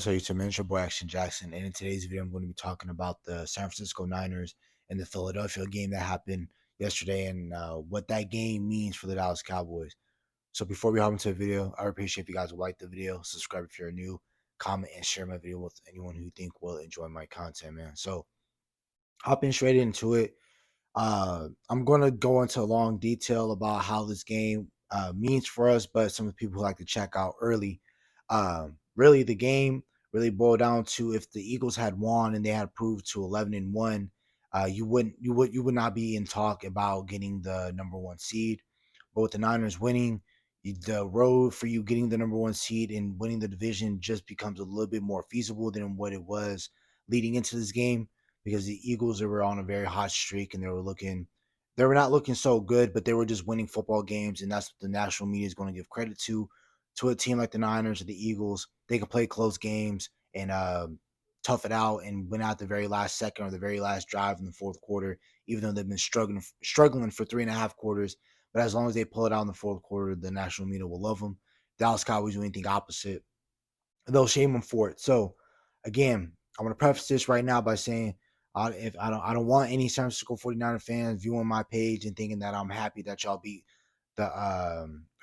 What's up, YouTube? It's your boy Action Jackson, and in today's video, I'm going to be talking about the San Francisco Niners and the Philadelphia game that happened yesterday, and what that game means for the Dallas Cowboys. So before we hop into the video, I would appreciate if you guys would like the video, subscribe if you're new, comment and share my video with anyone who you think will enjoy my content, man. So hopping straight into it, I'm going to go into a long detail about how this game means for us, but some of the people who like to check out early. Really, the game really boiled down to if the Eagles had won and they had proved to 11-1, you would not be in talk about getting the number one seed. But with the Niners winning, the road for you getting the number one seed and winning the division just becomes a little bit more feasible than what it was leading into this game, because the Eagles were on a very hot streak and they were not looking so good, but they were just winning football games, and that's what the national media is going to give credit to a team like the Niners or the Eagles. They can play close games and tough it out and win out the very last second or the very last drive in the fourth quarter, even though they've been struggling for 3.5 quarters. But as long as they pull it out in the fourth quarter, the national media will love them. Dallas Cowboys do anything opposite, they'll shame them for it. So again, I want to preface this right now by saying, if I don't want any San Francisco 49er fans viewing my page and thinking that I'm happy that y'all beat the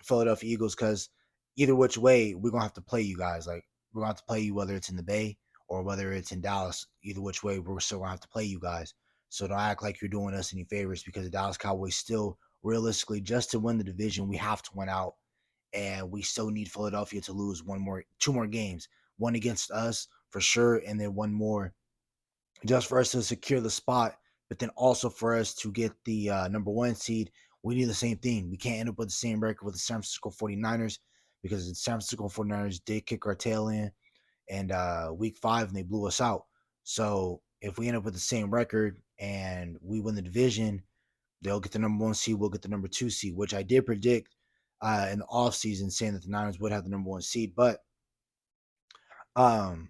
Philadelphia Eagles, because either which way, we're gonna have to play you guys. Like, we're gonna have to play you whether it's in the Bay or whether it's in Dallas. Either which way, we're still gonna have to play you guys. So don't act like you're doing us any favors, because the Dallas Cowboys still realistically, just to win the division, we have to win out, and we still need Philadelphia to lose two more games, one against us for sure, and then one more just for us to secure the spot. But then also for us to get the number one seed, we need the same thing. We can't end up with the same record with the San Francisco 49ers, because the San Francisco 49ers did kick our tail in and week 5 and they blew us out. So if we end up with the same record and we win the division, they'll get the number one seed, we'll get the number 2 seed, which I did predict in the offseason, saying that the Niners would have the number 1 seed. But um,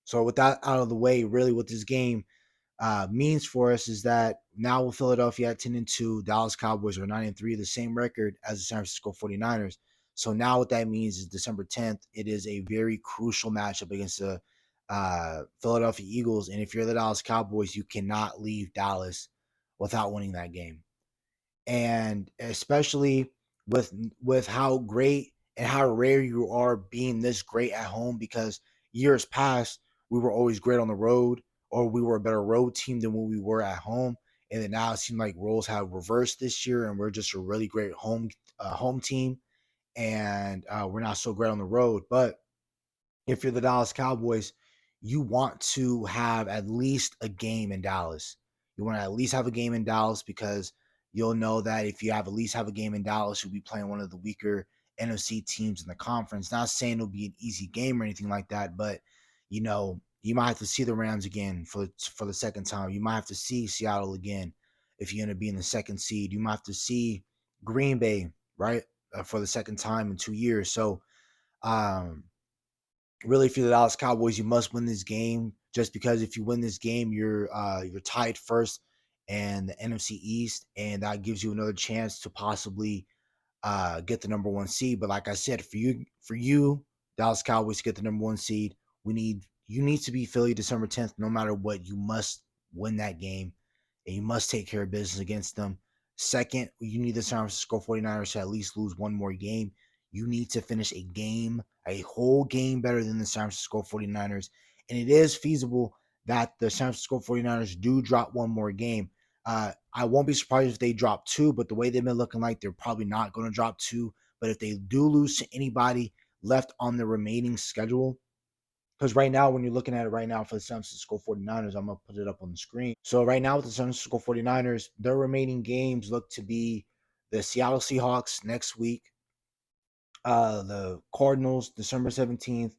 so with that out of the way, really what this game means for us is that now with Philadelphia at 10-2, Dallas Cowboys are 9-3, the same record as the San Francisco 49ers. So now what that means is December 10th, it is a very crucial matchup against the Philadelphia Eagles. And if you're the Dallas Cowboys, you cannot leave Dallas without winning that game. And especially with how great and how rare you are being this great at home, because years past we were always great on the road, or we were a better road team than when we were at home. And then now it seems like roles have reversed this year, and we're just a really great home team, and we're not so great on the road. But if you're the Dallas Cowboys, you want to have at least a game in Dallas. You want to at least have a game in Dallas, because you'll know that if you have at least have a game in Dallas, you'll be playing one of the weaker NFC teams in the conference. Not saying it'll be an easy game or anything like that, but you might have to see the Rams again for the second time. You might have to see Seattle again if you're going to be in the second seed. You might have to see Green Bay, right, for the second time in 2 years. So, really, for the Dallas Cowboys, you must win this game, just because if you win this game, you're tied first in the NFC East, and that gives you another chance to possibly get the number one seed. But like I said, for you, Dallas Cowboys to get the number one seed, you need to be Philly December 10th, no matter what. You must win that game, and you must take care of business against them. Second, you need the San Francisco 49ers to at least lose one more game. You need to finish a whole game better than the San Francisco 49ers. And it is feasible that the San Francisco 49ers do drop one more game. I won't be surprised if they drop 2, but the way they've been looking, like they're probably not going to drop 2. But if they do lose to anybody left on the remaining schedule, because right now, when you're looking at it right now for the San Francisco 49ers, I'm going to put it up on the screen. So right now with the San Francisco 49ers, their remaining games look to be the Seattle Seahawks next week, the Cardinals December 17th,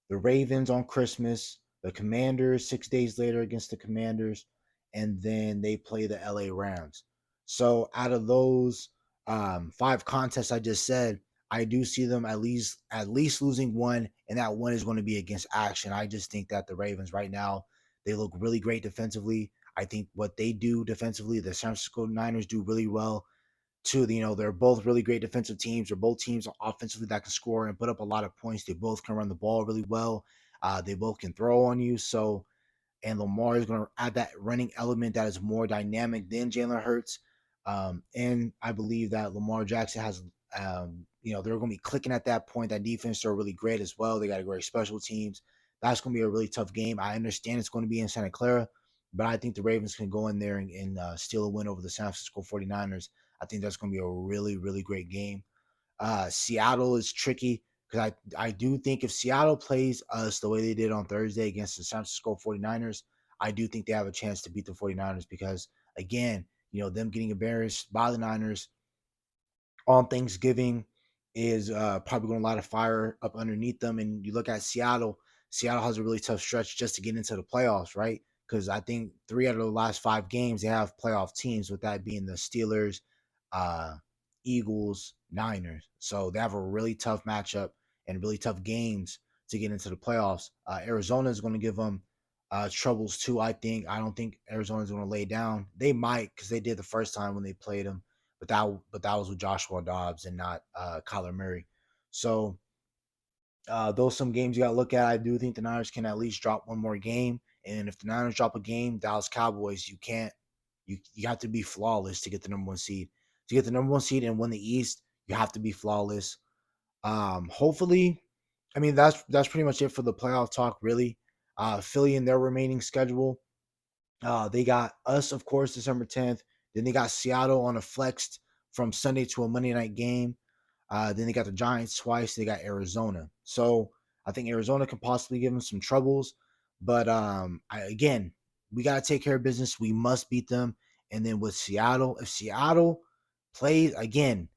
the Ravens on Christmas, the Commanders 6 days later against the Commanders, and then they play the LA Rams. So out of those 5 contests I just said, I do see them at least losing one, and that one is going to be against action. I just think that the Ravens right now, they look really great defensively. I think what they do defensively, the San Francisco Niners do really well too. They're both really great defensive teams. They're both teams offensively that can score and put up a lot of points. They both can run the ball really well. They both can throw on you. So, and Lamar is going to add that running element that is more dynamic than Jalen Hurts. And I believe that Lamar Jackson has, they're going to be clicking at that point. That defense are really great as well. They got a great special teams. That's going to be a really tough game. I understand it's going to be in Santa Clara, but I think the Ravens can go in there and steal a win over the San Francisco 49ers. I think that's going to be a really, really great game. Seattle is tricky because I do think if Seattle plays us the way they did on Thursday against the San Francisco 49ers, I do think they have a chance to beat the 49ers because, again, them getting embarrassed by the Niners on Thanksgiving is probably going to light a fire up underneath them. And you look at Seattle, Seattle has a really tough stretch just to get into the playoffs, right? Because I think 3 out of the last 5 games, they have playoff teams, with that being the Steelers, uh, Eagles, Niners. So they have a really tough matchup and really tough games to get into the playoffs. Arizona is going to give them troubles too, I think. I don't think Arizona is going to lay down. They might, because they did the first time when they played them, but that was with Joshua Dobbs and not Kyler Murray. So those some games you got to look at. I do think the Niners can at least drop one more game, and if the Niners drop a game, Dallas Cowboys, you can't. You have to be flawless to get the number one seed. To get the number one seed and win the East, you have to be flawless. Hopefully, I mean that's pretty much it for the playoff talk. Really, Philly in their remaining schedule. They got us, of course, December 10th. Then they got Seattle on a flexed from Sunday to a Monday night game. Then they got the Giants twice. They got Arizona. So I think Arizona can possibly give them some troubles. But again, we got to take care of business. We must beat them. And then with Seattle, if Seattle plays again,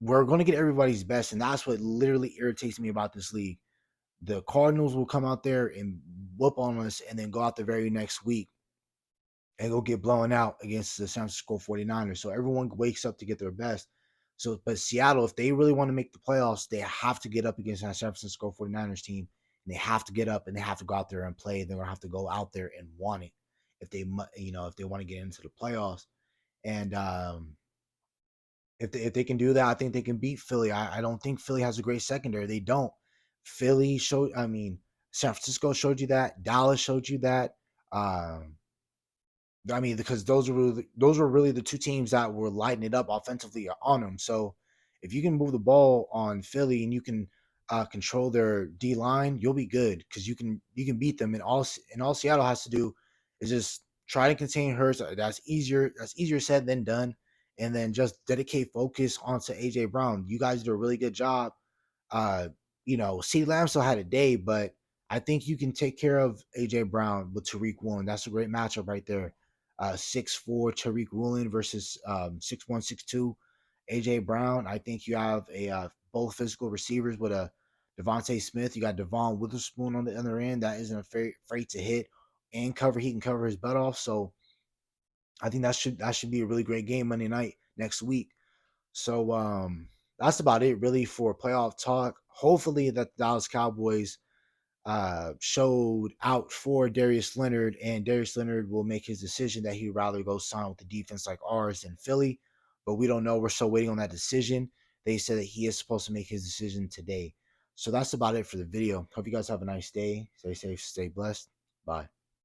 we're going to get everybody's best. And that's what literally irritates me about this league. The Cardinals will come out there and whoop on us and then go out the very next week and go get blown out against the San Francisco 49ers. So everyone wakes up to get their best. So, but Seattle, if they really want to make the playoffs, they have to get up against that San Francisco 49ers team. And they have to get up and they have to go out there and play. They're going to have to go out there and want it if they want to get into the playoffs. And if they can do that, I think they can beat Philly. I don't think Philly has a great secondary. They don't. San Francisco showed you that. Dallas showed you that. Um, because those were really the two teams that were lighting it up offensively on them. So if you can move the ball on Philly and you can control their D line, you'll be good because you can beat them. And all Seattle has to do is just try to contain Hurts. That's easier. That's easier said than done. And then just dedicate focus onto AJ Brown. You guys do a really good job. Uh, CeeDee Lamb still had a day, but I think you can take care of AJ Brown with Tariq Woolen. That's a great matchup right there. 6'4" Tariq Woolen versus 6'1", 6'2" AJ Brown. I think you have both physical receivers with a Devontae Smith. You got Devon Witherspoon on the other end that isn't afraid to hit and cover. He can cover his butt off. So I think that should be a really great game Monday night next week. So that's about it really for playoff talk. Hopefully that the Dallas Cowboys showed out for Darius Leonard, and Darius Leonard will make his decision that he'd rather go sign with a defense like ours than Philly. But we don't know. We're still waiting on that decision. They said that he is supposed to make his decision today. So that's about it for the video. Hope you guys have a nice day. Stay safe, stay blessed. Bye.